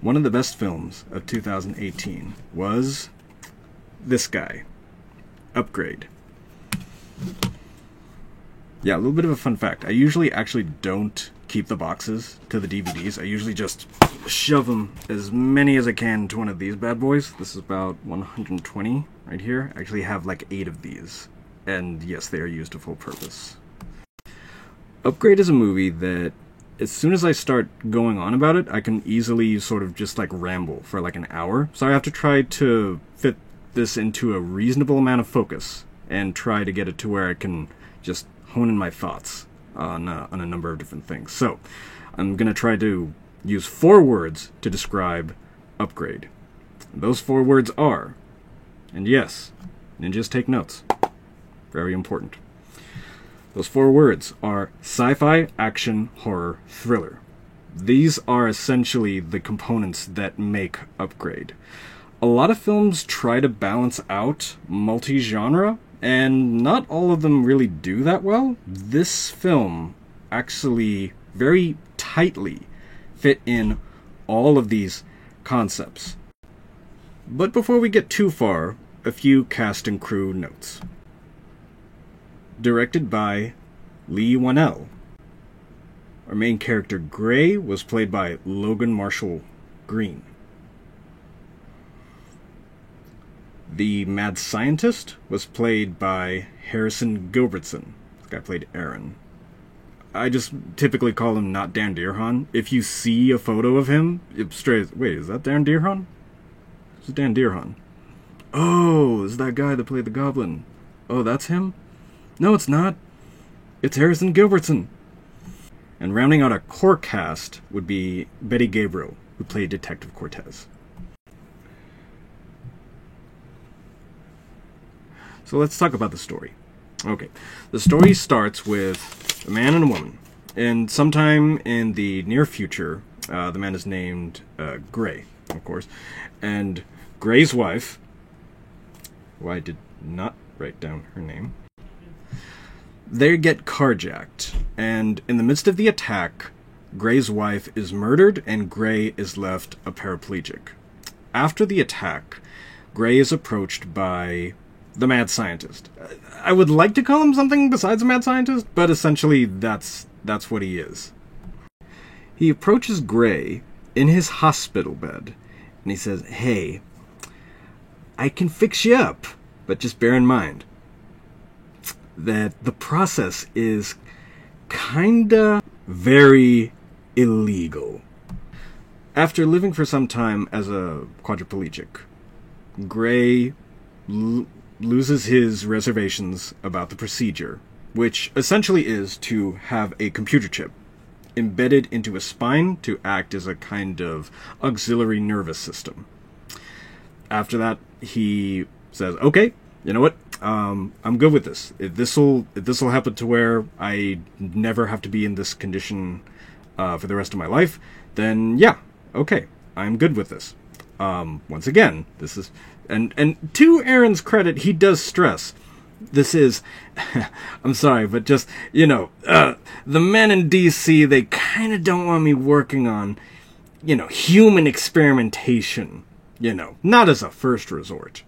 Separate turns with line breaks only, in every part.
One of the best films of 2018 was this guy, Upgrade. Yeah, a little bit of a fun fact. I usually actually don't keep the boxes to the DVDs. I usually just shove them, as many as I can, to one of these bad boys. This is about 120 right here. I actually have like 8 of these. And yes, they are used to full purpose. Upgrade is a movie that, as soon as I start going on about it, I can easily sort of just like ramble for like an hour. So I have to try to fit this into a reasonable amount of focus and try to get it to where I can just hone in my thoughts on a number of different things. So I'm going to try to use 4 words to describe Upgrade. Those 4 words are, and yes, ninjas take notes, very important. Those 4 words are sci-fi, action, horror, thriller. These are essentially the components that make Upgrade. A lot of films try to balance out multi-genre, and not all of them really do that well. This film actually very tightly fit in all of these concepts. But before we get too far, a few cast and crew notes. Directed by Leigh Whannell. Our main character, Gray, was played by Logan Marshall Green. The mad scientist was played by Harrison Gilbertson. This guy played Aaron. I just typically call him not Dan Dearhan. If you see a photo of him, straight, wait, is that Dan Dearhan? This is Dan Dearhan. Oh, is that guy that played the Goblin? Oh, that's him? No, it's not. It's Harrison Gilbertson. And rounding out our core cast would be Betty Gabriel, who played Detective Cortez. So let's talk about the story. Okay, the story starts with a man and a woman. And sometime in the near future, the man is named Gray, of course. And Gray's wife, who I did not write down her name, they get carjacked. And in the midst of the attack, Gray's wife is murdered and Gray is left a paraplegic. After the attack, Gray is approached by the mad scientist. I would like to call him something besides a mad scientist, but essentially that's what he is. He approaches Gray in his hospital bed, and he says, "Hey, I can fix you up, but just bear in mind that the process is kinda very illegal." After living for some time as a quadriplegic, Gray loses his reservations about the procedure, which essentially is to have a computer chip embedded into a spine to act as a kind of auxiliary nervous system. After that, he says, "Okay, you know what? I'm good with this. If this'll happen to where I never have to be in this condition for the rest of my life, then yeah, okay, I'm good with this." Once again, this is, and to Aaron's credit, he does stress, this is, I'm sorry, but just, the men in DC, they kind of don't want me working on, human experimentation, not as a first resort.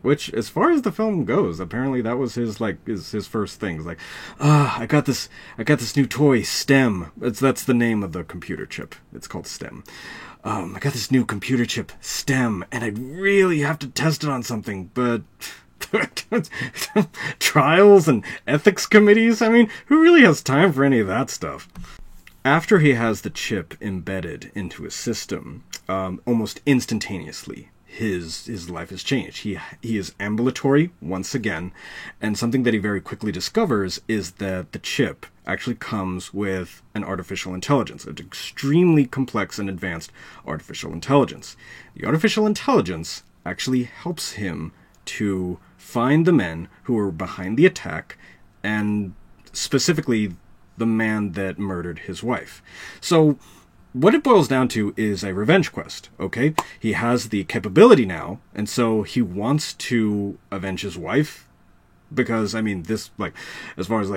Which, as far as the film goes, apparently that was his first thing. It's like, I got this new toy, STEM. That's the name of the computer chip. It's called STEM. I got this new computer chip, STEM, and I'd really have to test it on something, but trials and ethics committees? I mean, who really has time for any of that stuff? After he has the chip embedded into his system, almost instantaneously, his life has changed. He is ambulatory once again, and something that he very quickly discovers is that the chip actually comes with an artificial intelligence, an extremely complex and advanced artificial intelligence. The artificial intelligence actually helps him to find the men who were behind the attack, and specifically the man that murdered his wife. So what it boils down to is a revenge quest, okay? He has the capability now, and so he wants to avenge his wife, because, I mean, this, as far as,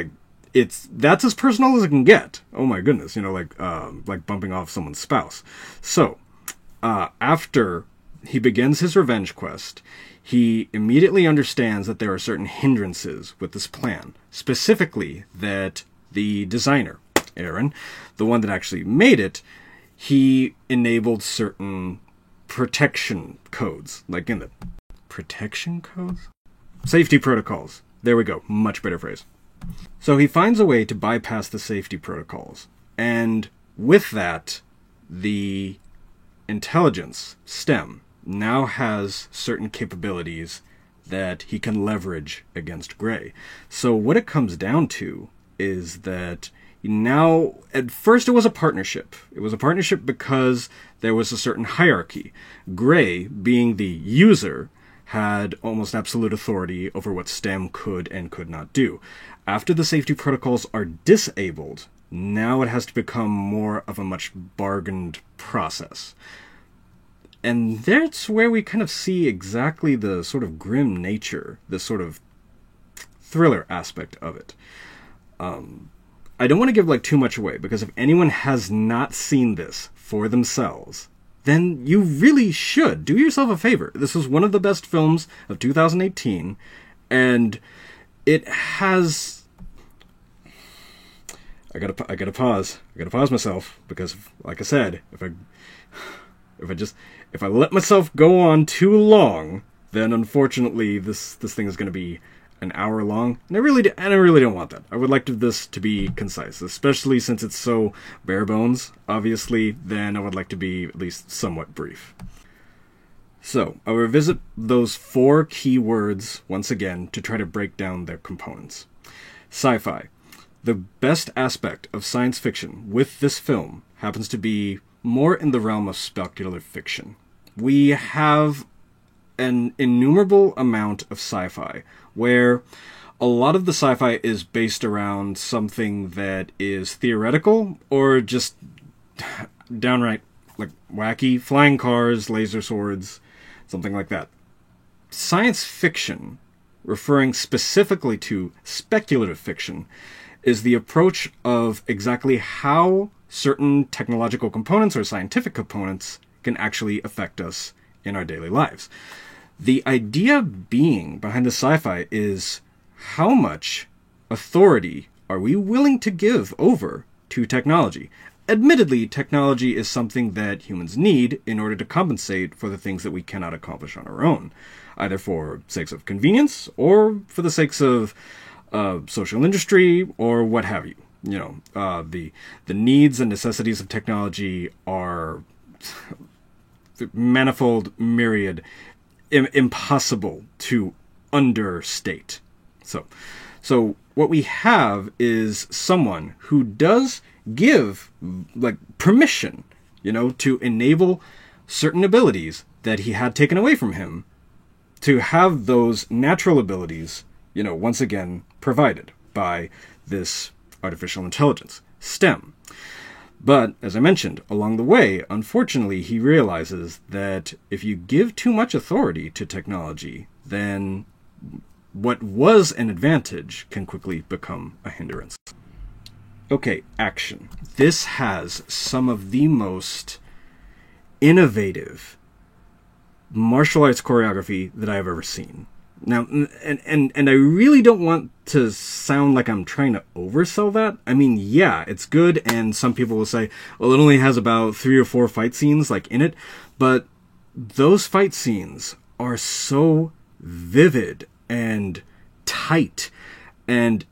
that's as personal as it can get. Oh my goodness, like bumping off someone's spouse. So, After he begins his revenge quest, he immediately understands that there are certain hindrances with this plan. Specifically, that the designer, Aaron, the one that actually made it, he enabled certain protection codes. Like in the protection codes? Safety protocols. There we go. Much better phrase. So he finds a way to bypass the safety protocols. And with that, the intelligence, STEM, now has certain capabilities that he can leverage against Gray. So what it comes down to is that now, at first it was a partnership. It was a partnership because there was a certain hierarchy. Gray, being the user, had almost absolute authority over what STEM could and could not do. After the safety protocols are disabled, now it has to become more of a much bargained process. And that's where we kind of see exactly the sort of grim nature, the sort of thriller aspect of it. I don't want to give too much away, because if anyone has not seen this for themselves, then you really should. Do yourself a favor. This is one of the best films of 2018, and it has... I gotta pause. I gotta pause myself, because, like I said, if I let myself go on too long, then unfortunately this thing is going to be an hour long, and I really don't want that. I would like this to be concise, especially since it's so bare bones. Obviously, then I would like to be at least somewhat brief. So I'll revisit those 4 key words once again to try to break down their components. Sci-fi. The best aspect of science fiction with this film happens to be more in the realm of speculative fiction. We have an innumerable amount of sci-fi where a lot of the sci-fi is based around something that is theoretical or just downright wacky, flying cars, laser swords, something like that. Science fiction, referring specifically to speculative fiction, is the approach of exactly how certain technological components or scientific components can actually affect us in our daily lives. The idea being behind the sci-fi is how much authority are we willing to give over to technology? Admittedly, technology is something that humans need in order to compensate for the things that we cannot accomplish on our own, either for sakes of convenience or for the sakes of social industry or what have you. The needs and necessities of technology are manifold, myriad, impossible to understate. So what we have is someone who does give permission, to enable certain abilities that he had taken away from him, to have those natural abilities, once again provided by this artificial intelligence, STEM. But, as I mentioned, along the way, unfortunately, he realizes that if you give too much authority to technology, then what was an advantage can quickly become a hindrance. Okay, action. This has some of the most innovative martial arts choreography that I've ever seen. Now, and I really don't want to sound like I'm trying to oversell that. I mean, yeah, it's good, and some people will say, well, it only has about 3 or 4 fight scenes in it, but those fight scenes are so vivid and tight. And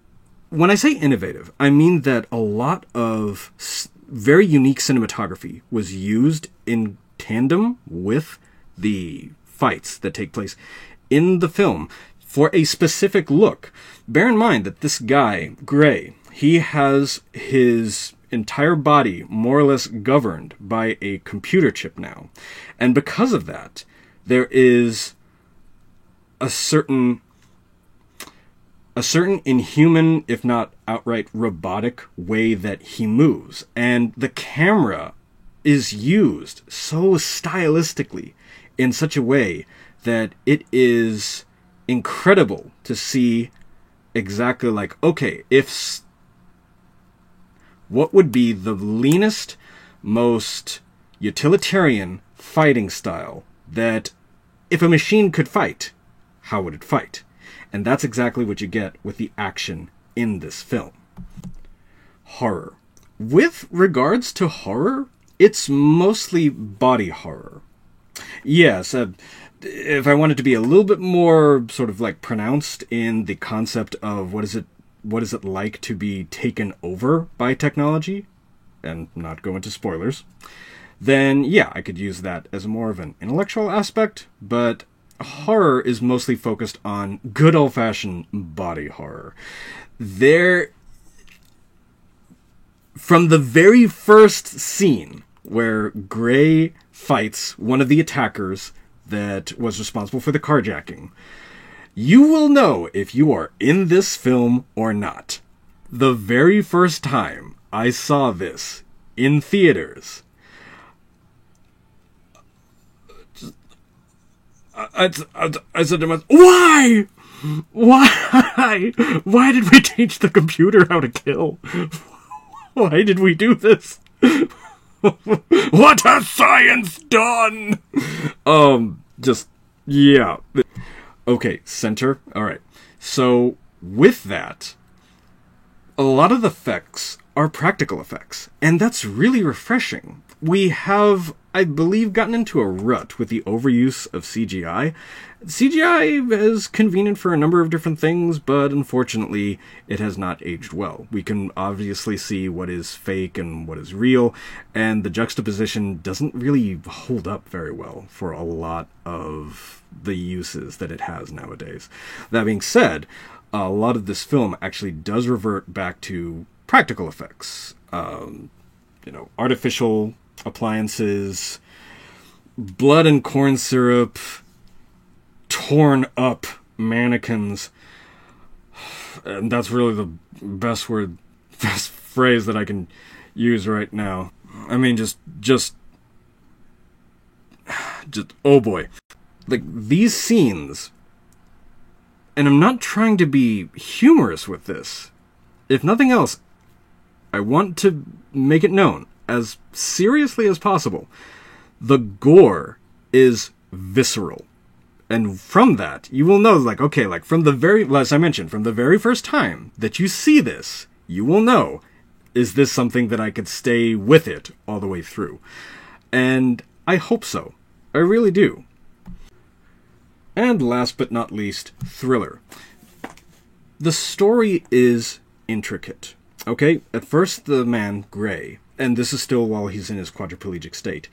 when I say innovative, I mean that a lot of very unique cinematography was used in tandem with the fights that take place in the film for a specific look. Bear in mind that this guy, Gray, he has his entire body more or less governed by a computer chip now. And because of that, there is a certain inhuman, if not outright robotic, way that he moves. And the camera is used so stylistically in such a way that it is incredible to see exactly what would be the leanest, most utilitarian fighting style that if a machine could fight, how would it fight? And that's exactly what you get with the action in this film. Horror. With regards to horror, it's mostly body horror. Yes, if I wanted to be a little bit more sort of like pronounced in the concept of what is it like to be taken over by technology, and not go into spoilers, then yeah, I could use that as more of an intellectual aspect, but horror is mostly focused on good old-fashioned body horror. From the very first scene where Gray fights one of the attackers that was responsible for the carjacking, you will know if you are in this film or not. The very first time I saw this in theaters, I said to myself, why? Why did we teach the computer how to kill? Why did we do this? What has science done? Yeah. Okay, center. Alright. So, with that, a lot of the effects are practical effects, and that's really refreshing. We have, I believe, gotten into a rut with the overuse of CGI. CGI is convenient for a number of different things, but unfortunately, it has not aged well. We can obviously see what is fake and what is real, and the juxtaposition doesn't really hold up very well for a lot of the uses that it has nowadays. That being said, a lot of this film actually does revert back to practical effects. Artificial appliances, blood and corn syrup, torn up mannequins, and that's really the best phrase that I can use right now. I mean, just oh boy. Like, these scenes, and I'm not trying to be humorous with this, if nothing else, I want to make it known, as seriously as possible, the gore is visceral. And from that, you will know, as I mentioned, from the very first time that you see this, you will know, is this something that I could stay with it all the way through? And I hope so. I really do. And last but not least, thriller. The story is intricate. Okay, at first the man, Gray, and this is still while he's in his quadriplegic state,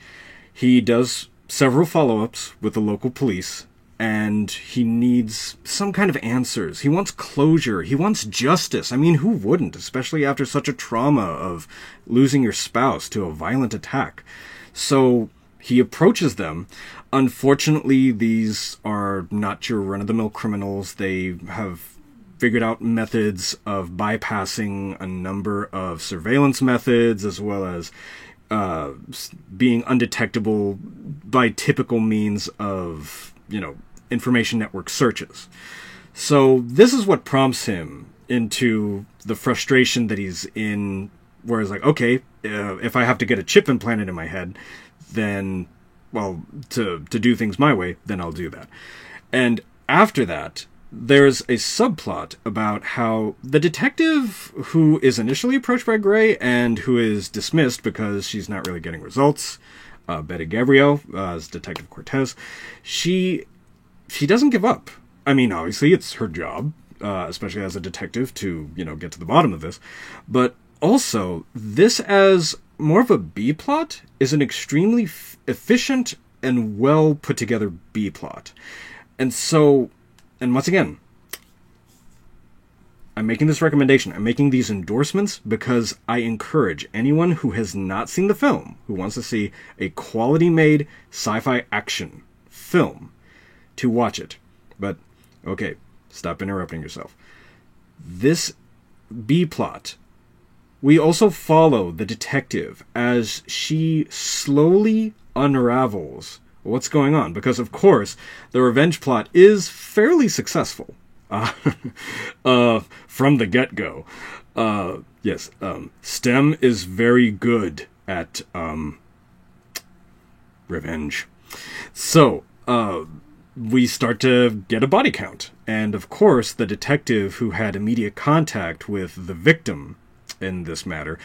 he does several follow-ups with the local police, and he needs some kind of answers. He wants closure. He wants justice. I mean, who wouldn't, especially after such a trauma of losing your spouse to a violent attack? So he approaches them. Unfortunately, these are not your run-of-the-mill criminals. They have figured out methods of bypassing a number of surveillance methods, as well as being undetectable by typical means of, information network searches. So this is what prompts him into the frustration that he's in, where he's like, okay, if I have to get a chip implanted in my head, then, well, to do things my way, then I'll do that. And after that, there's a subplot about how the detective who is initially approached by Gray and who is dismissed because she's not really getting results, Betty Gabriel, as Detective Cortez, she doesn't give up. I mean, obviously, it's her job, especially as a detective, to, get to the bottom of this. But also, this as more of a B-plot is an extremely efficient and well put together B-plot. And so, and once again, I'm making this recommendation. I'm making these endorsements because I encourage anyone who has not seen the film, who wants to see a quality-made sci-fi action film, to watch it. But, okay, stop interrupting yourself. This B-plot, we also follow the detective as she slowly unravels what's going on. Because, of course, the revenge plot is fairly successful. From the get-go. Yes, STEM is very good at Revenge. So, we start to get a body count. And of course, the detective who had immediate contact with the victim in this matter,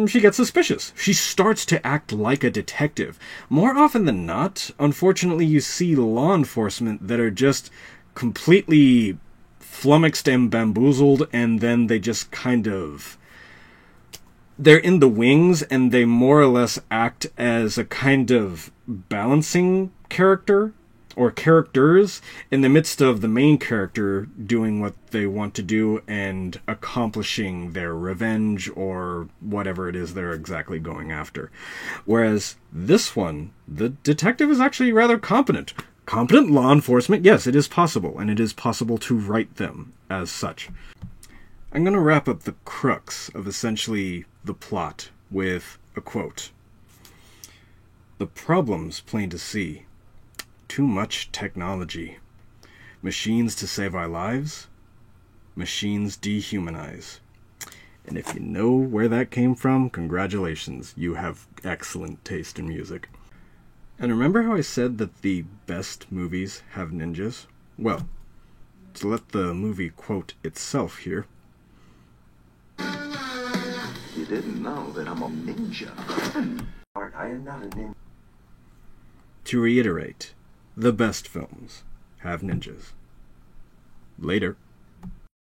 she gets suspicious. She starts to act like a detective. More often than not, unfortunately, you see law enforcement that are just completely flummoxed and bamboozled, and then they just kind of... they're in the wings, and they more or less act as a kind of balancing character, or characters, in the midst of the main character doing what they want to do and accomplishing their revenge or whatever it is they're exactly going after. Whereas this one, the detective is actually rather competent. Competent law enforcement, yes, it is possible, and it is possible to write them as such. I'm going to wrap up the crux of essentially the plot with a quote. "The problem's plain to see. Too much technology. Machines to save our lives. Machines dehumanize." And if you know where that came from, congratulations, you have excellent taste in music. And remember how I said that the best movies have ninjas? Well, to let the movie quote itself here.
"You didn't know that I'm a ninja." "I am not a ninja."
To reiterate, the best films have ninjas. Later.